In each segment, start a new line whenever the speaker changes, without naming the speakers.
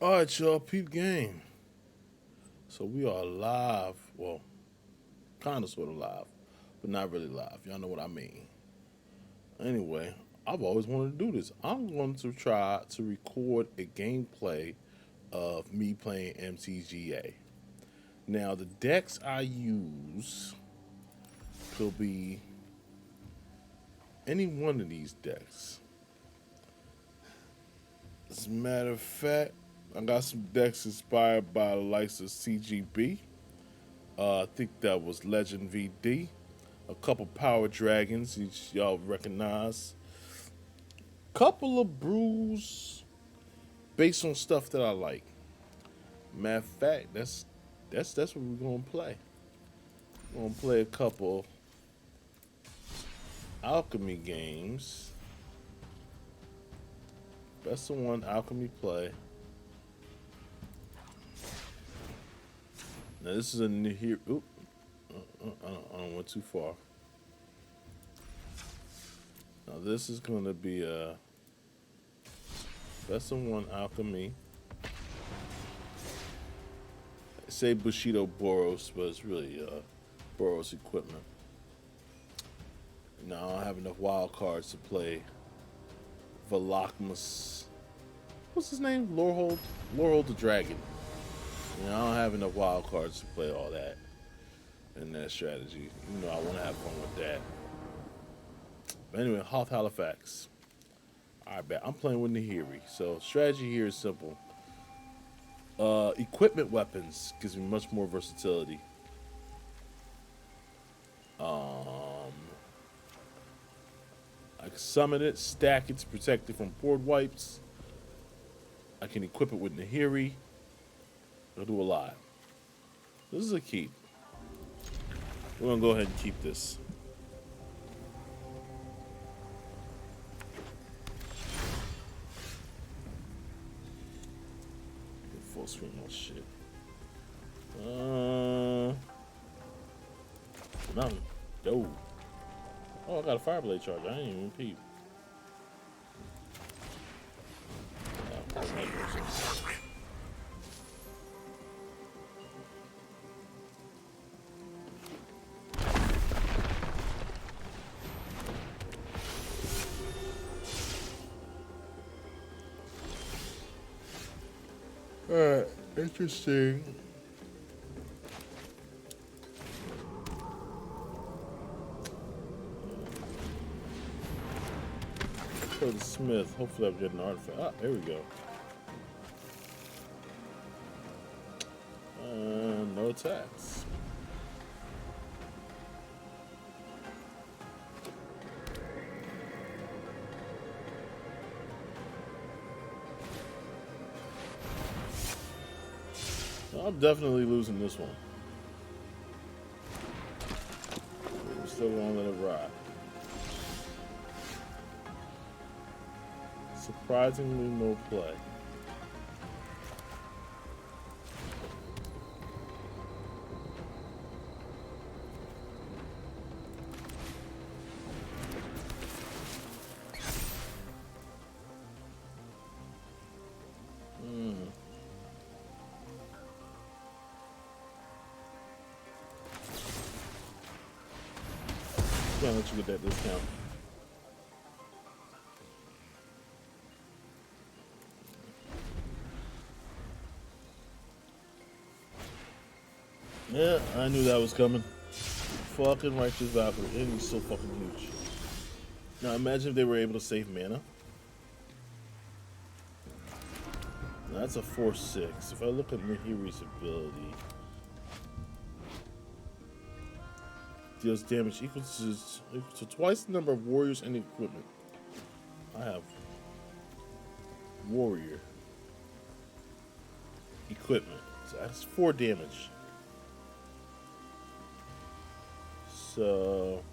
All right, y'all, peep game. So we are live. Well, kind of sort of live, but not really live. Y'all know what I mean. Anyway, I've always wanted to do this. I'm going to try to record a gameplay of me playing MTGA. Now, the decks I use could be any one of these decks. As a matter of fact, I got some decks inspired by the likes of CGB. I think that was Legend VD. A couple Power Dragons, which y'all recognize. Couple of brews based on stuff that I like. Matter of fact, that's what we're gonna play. We're gonna play a couple alchemy games. That's the one alchemy play. Now this is a new here. Oop, I don't went too far. Now this is gonna be a that's the one alchemy. I say Bushido Boros, but it's really Boros equipment. Now I don't have enough wild cards to play Velocmus. What's his name? Lorehold the Dragon. You know, I don't have enough wild cards to play all that in that strategy. Even though I want to have fun with that. But anyway, Hoth Halifax. Alright, bet. I'm playing with Nahiri. So strategy here is simple. Equipment weapons gives me much more versatility. I can summon it, stack it to protect it from board wipes. I can equip it with Nahiri. It'll do a lot. This is a keep. We're gonna go ahead and keep this. Full screen on shit. Nothing. Yo. Oh, I got a fireblade charge. I ain't even peep. Alright, interesting. Go to Smith. Hopefully I'm getting an artifact. Ah, there we go. No attacks. I'm definitely losing this one. I'm still gonna let it ride. Surprisingly, no play. Can't let you get that discount. Yeah, I knew that was coming. Fucking Righteous Valkyrie. And he's so fucking huge. Now imagine if they were able to save mana. Now, that's a 4/6. If I look at Nahiri's ability, deals damage equal to twice the number of warriors and equipment. I have warrior equipment. So that's 4 damage. So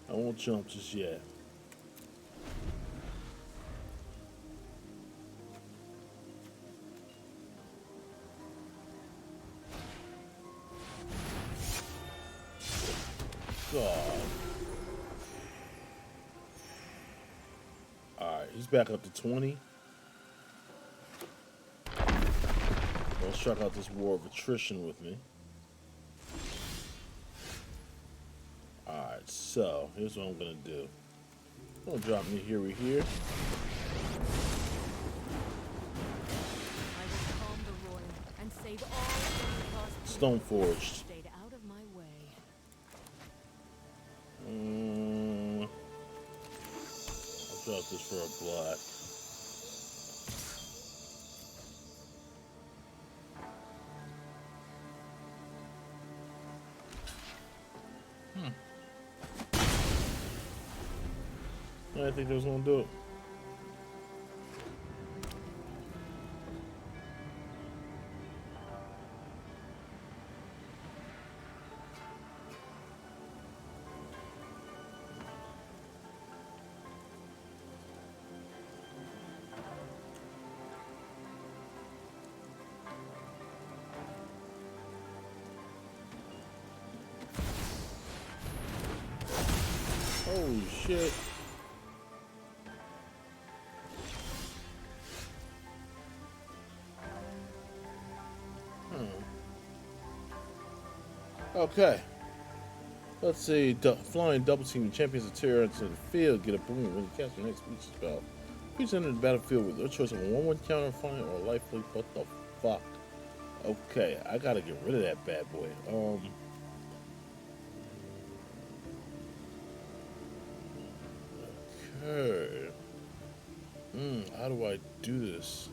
I won't jump just yet. God. Alright, he's back up to 20. Let's check out this war of attrition with me. Alright, so here's what I'm gonna do. I'm gonna drop Nahiri here. Stone forged.
Stayed out of my way.
I'll drop this for a black. I didn't think they was gonna do it. Holy shit. Okay. Let's see. Flying double team champions of terror into the field. Get a boom when you cast your next speech spell. Please enter the battlefield with your choice of a 1/1 counter, flying, or life leap. What the fuck? Okay, I gotta get rid of that bad boy. Okay. How do I do this?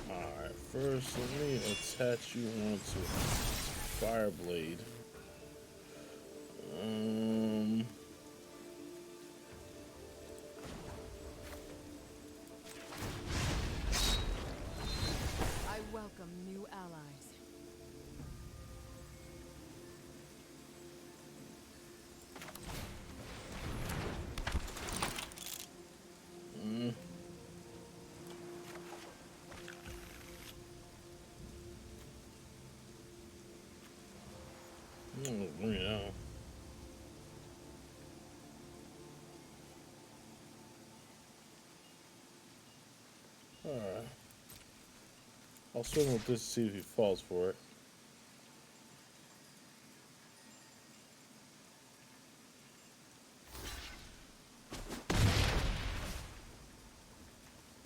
Alright, first let me attach you onto Fireblade.
I welcome new allies.
Bring it out. Alright. I'll swing with this to see if he falls for it.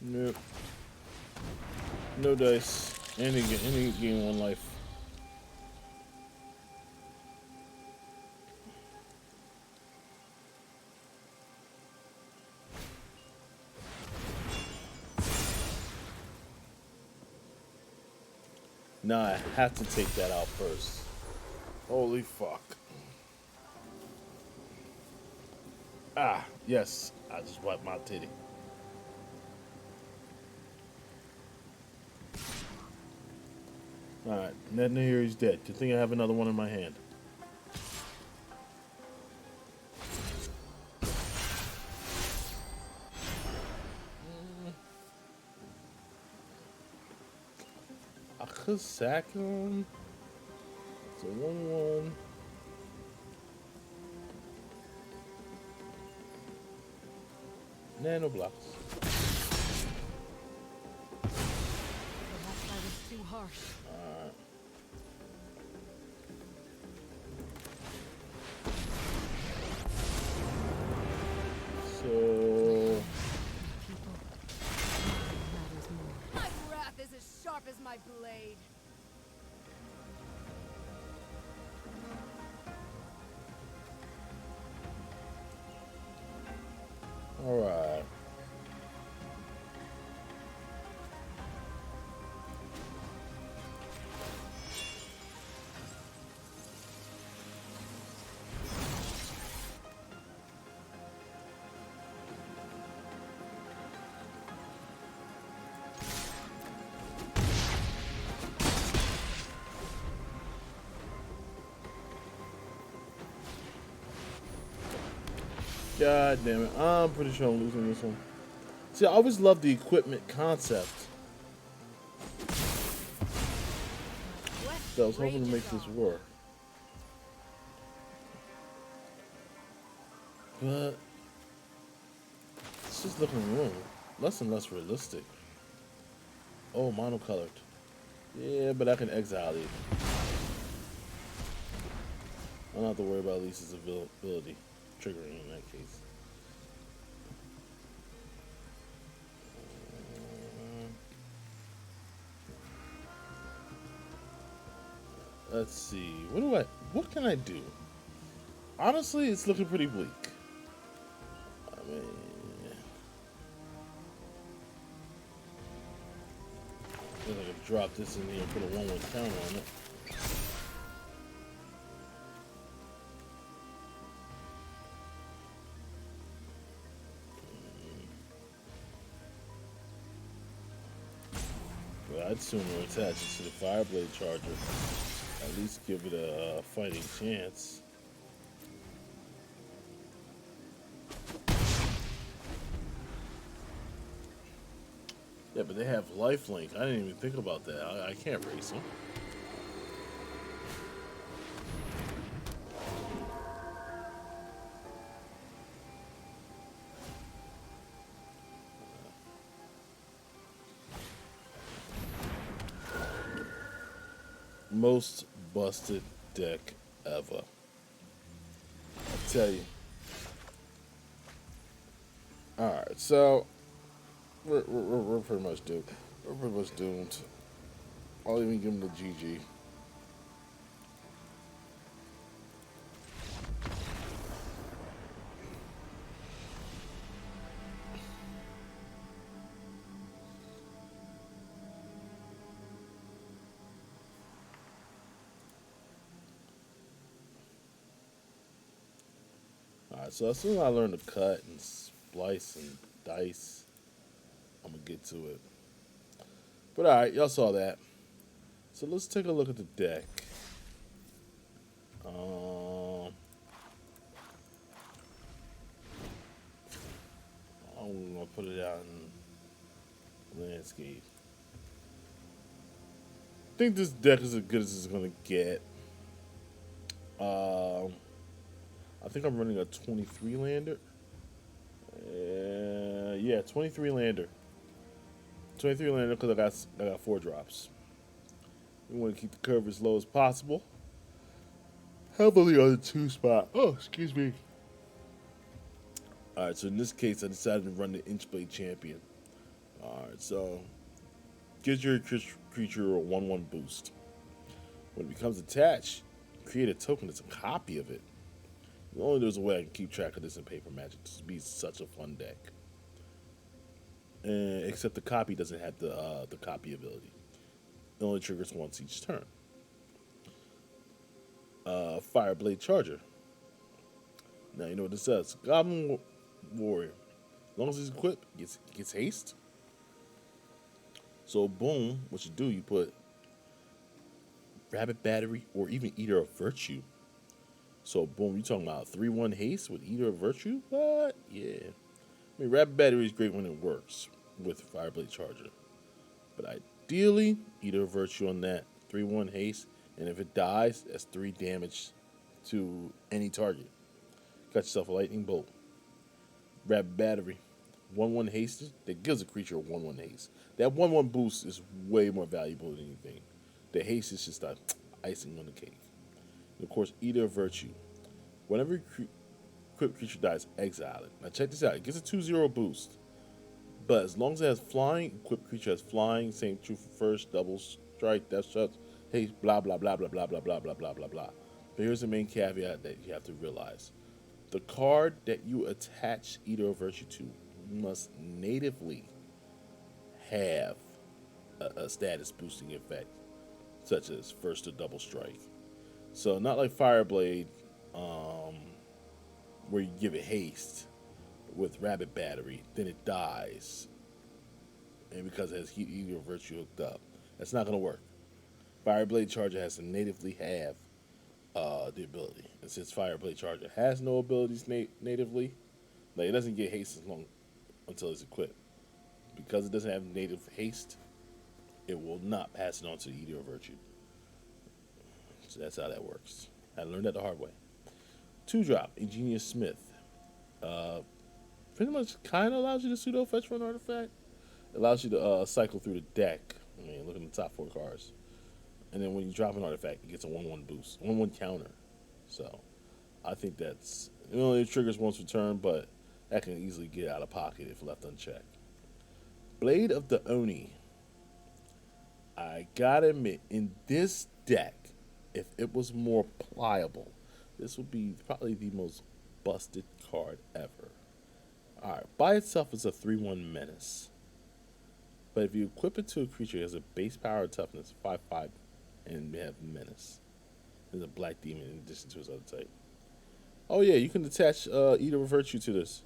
Nope. No dice. Any gain 1 life. Now I have to take that out first. Holy fuck. Ah, yes. I just wiped my titty. Alright, Nahiri'S dead. Good thing I have another one in my hand. I could sack him. It's a 1/1. Nano blocks.
Perhaps I was too harsh.
So
People matters more. My wrath is as sharp as my blade.
alright. God damn it. I'm pretty sure I'm losing this one. See, I always loved the equipment concept. So I was hoping to make this work. But it's just looking wrong. Less and less realistic. Oh, monocolored. Yeah, but I can exile it. I don't have to worry about Lisa's ability triggering in that case. Let's see. What can I do? Honestly, it's looking pretty bleak. I mean, I think I can drop this in here and put a 1-1 counter on it. But I'd sooner attach it to the Fireblade Charger. At least give it a fighting chance. Yeah, but they have lifelink. I didn't even think about that. I can't race them. Most busted deck ever. I tell you. Alright, so we're pretty much doomed. We're pretty much doomed. I'll even give him the GG. Alright, so as soon as I learn to cut and splice and dice, I'm gonna get to it. But alright, y'all saw that. So let's take a look at the deck. I'm gonna put it out in landscape. I think this deck is as good as it's gonna get. I think I'm running a 23 lander. Yeah, 23 lander. 23 lander because I got 4 drops. We want to keep the curve as low as possible. Heavily on the 2 spot. Oh, excuse me. Alright, so in this case, I decided to run the Inchblade Champion. Alright, so gives your creature a 1/1 boost. When it becomes attached, create a token that's a copy of it. Only there's a way I can keep track of this in Paper Magic. This would be such a fun deck. Except the copy doesn't have the copy ability. It only triggers once each turn. Fireblade Charger. Now you know what this says. Goblin Warrior. As long as he's equipped, gets haste. So boom, what you do, you put Rabbit Battery or even Eater of Virtue. So boom, you talking about 3/1 haste with Eater of Virtue? What? Yeah. I mean, Rabbit Battery is great when it works with Fireblade Charger. But ideally, Eater of Virtue on that 3/1 haste, and if it dies, that's 3 damage to any target. Got yourself a lightning bolt. Rabbit Battery. 1/1 haste that gives a creature a 1/1 haste. That 1/1 boost is way more valuable than anything. The haste is just icing on the cake. And of course, Eater of Virtue. Whenever equipped creature dies, exile it. Now check this out. It gets a 2/0 boost. But as long as it has flying, equipped creature has flying, same true for first, double strike, death shots, haste, blah, blah, blah, blah, blah, blah, blah, blah, blah, blah, blah. But here's the main caveat that you have to realize. The card that you attach Eater of Virtue to must natively have a status boosting effect, such as first or double strike. So not like Fireblade, where you give it haste with Rabbit Battery, then it dies, and because it has Eater of Virtue hooked up, that's not gonna work. Fireblade Charger has to natively have the ability, and since Fireblade Charger has no abilities natively, like it doesn't get haste as long until it's equipped. Because it doesn't have native haste, it will not pass it on to the Eater of Virtue. So that's how that works. I learned that the hard way. 2-drop, Ingenious Smith. Uh, Pretty much kind of allows you to pseudo fetch for an artifact. It allows you to cycle through the deck. I mean, look at the top four cards. And then when you drop an artifact, it gets a 1/1 boost, 1/1 counter. So I think that's it only triggers once per turn, but that can easily get out of pocket if left unchecked. Blade of the Oni. I gotta admit, in this deck, if it was more pliable, this would be probably the most busted card ever. Alright, by itself it's a 3/1 menace. But if you equip it to a creature, it has a base power toughness, 5/5, and they have menace. There's a black demon in addition to his other type. Oh yeah, you can attach Eater of Virtue to this,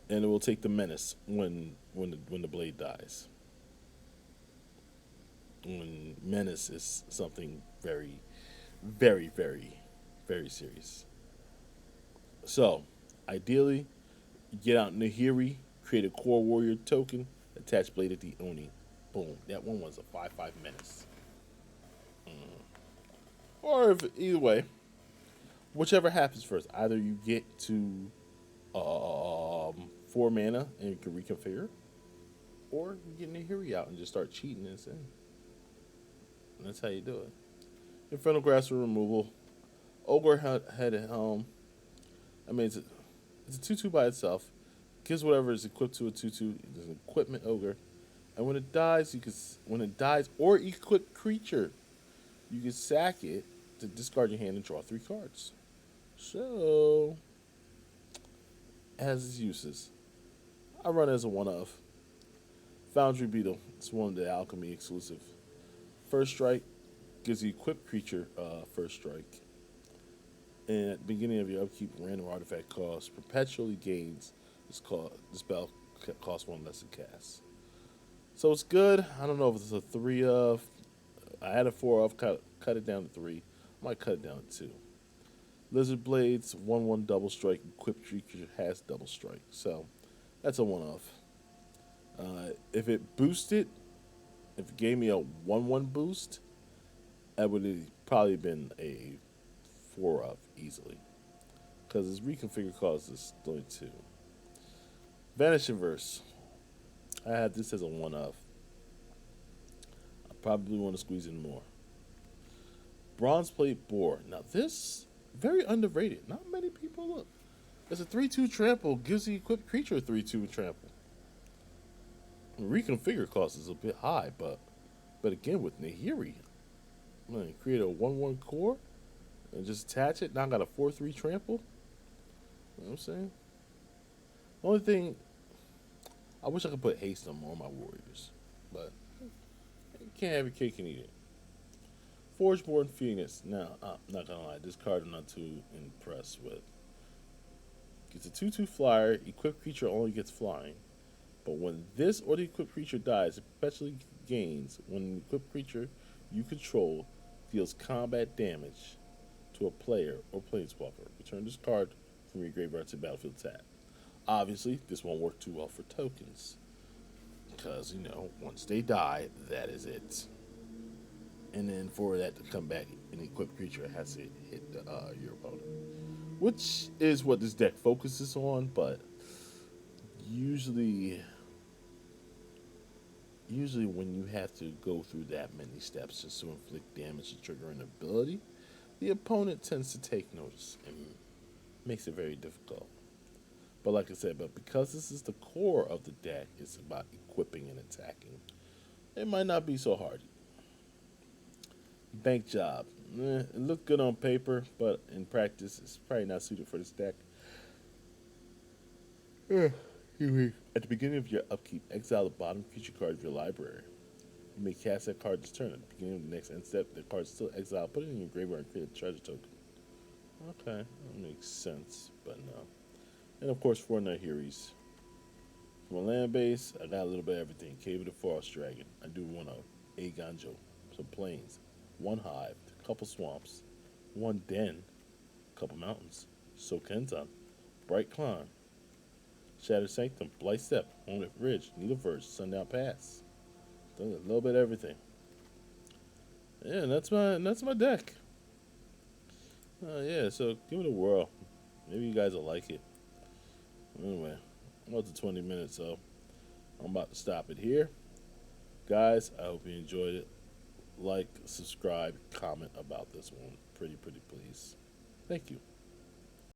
and it will take the menace when the blade dies. When menace is something very, very, very, very serious. So, ideally, get out Nahiri, create a core warrior token, attach blade at the Oni. Boom. That one was a 5/5 menace. Or if either way, whichever happens first. Either you get to 4 mana and you can reconfigure, or you get Nahiri out and just start cheating this in. And that's how you do it. Infernal Grasp for removal. Ogre had I mean, it's a 2/2 by itself. Gives whatever is equipped to a 2/2. It's an equipment ogre, and when it dies, when it dies or equipped creature, you can sack it to discard your hand and draw 3 cards. So, it has its uses. I run as a one of. Foundry Beetle. It's one of the alchemy exclusive. First strike gives the equipped creature first strike. And at the beginning of your upkeep, random artifact cost perpetually gains. The spell costs 1 less to cast. So it's good. I don't know if it's a 3 of. I had a 4 of, cut it down to 3. I might cut it down to 2. Lizard Blades, 1/1 double strike. Equipped creature has double strike. So that's a 1 of. If it boosted, if it gave me a 1/1 boost, that would have probably been a 4 of easily. Because its reconfigure cost is only 2. Vanishing Verse. I had this as a 1 of. I probably want to squeeze in more. Bronze Plate Boar. Now this, very underrated. Not many people look. It's a 3/2 trample, gives the equipped creature a 3/2 trample. Reconfigure cost is a bit high, but again with Nahiri, I'm gonna create a 1/1 core and just attach it. Now I got a 4/3 trample. You know what I'm saying? The only thing, I wish I could put haste on more of my warriors, but you can't have your cake and eat it. Forgeborn Phoenix. Now, I'm not gonna lie, this card I'm not too impressed with. It's a 2/2 flyer. Equipped creature only gets flying. But when this or the equipped creature dies, it perpetually gains when an equipped creature you control deals combat damage to a player or planeswalker. Return this card from your graveyard to battlefield tap. Obviously, this won't work too well for tokens. Because, once they die, that is it. And then for that to come back, an equipped creature has to hit your opponent. Which is what this deck focuses on, but usually when you have to go through that many steps just to inflict damage to trigger an ability, the opponent tends to take notice and makes it very difficult. But like I said, because this is the core of the deck, it's about equipping and attacking. It might not be so hard. Bank Job. It looked good on paper, but in practice, it's probably not suited for this deck. At the beginning of your upkeep, exile the bottom creature card of your library. You may cast that card this turn. At the beginning of the next end step, the card is still exiled. Put it in your graveyard and create a treasure token. Okay, that makes sense, but no. And of course, 4 Nahiri'S. From a land base, I got a little bit of everything. Cave of the Frost Dragon. I do want a Ganjo, some plains, 1 hive, a couple swamps, 1 den, a couple mountains, Sokentan, Bright Climb, Shattered Sanctum, Blight Step, Hornet Ridge, Needleverse, Sundown Pass. Done a little bit of everything. Yeah, that's my deck. Yeah, so give it a whirl. Maybe you guys will like it. Anyway, I'm up to 20 minutes, so I'm about to stop it here. Guys, I hope you enjoyed it. Like, subscribe, comment about this one. Pretty, please. Thank you.